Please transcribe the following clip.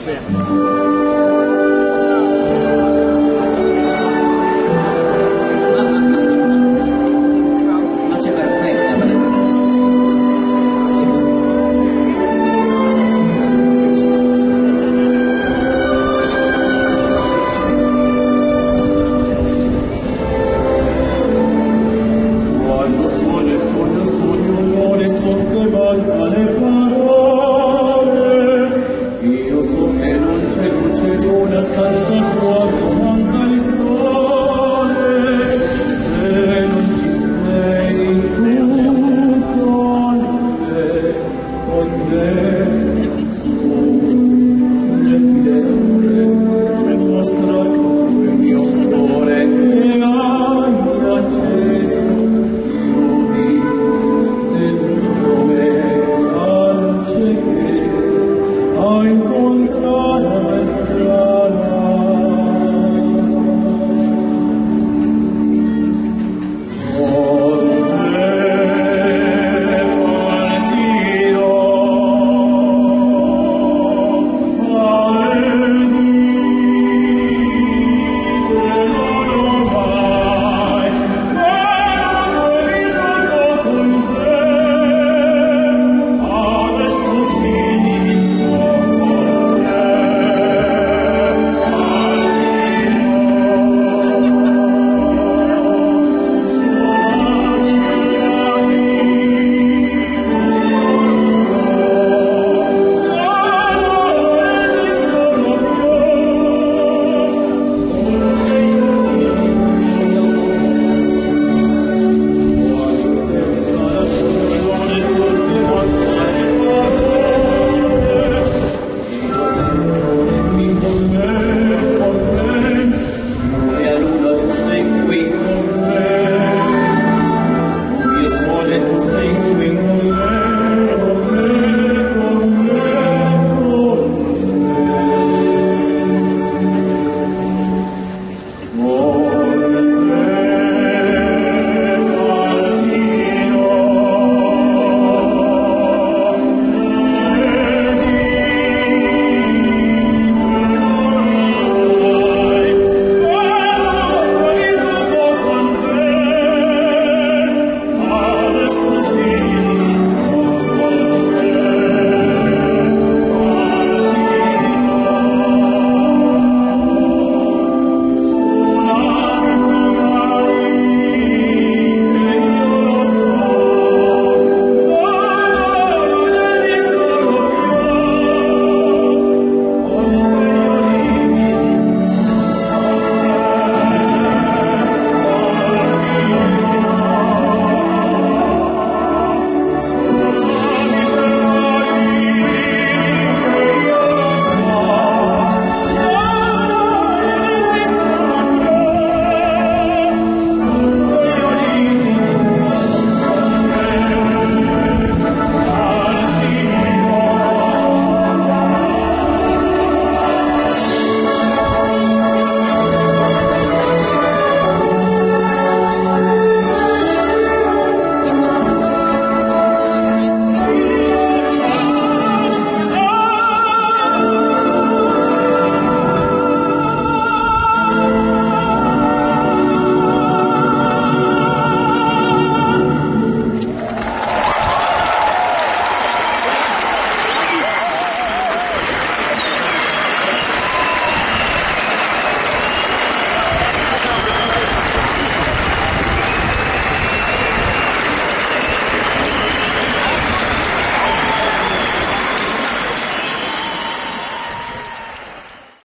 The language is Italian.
Grazie. Noce perfetta. Quando suona, l'ore son che manca le parole. Io so che non c'è luce d'una stanza quando manca il sole. Se non ci sei tu con me, su le finestre mostrano il mio cuore che hai acceso. Io vi del nome al cieche a incontrare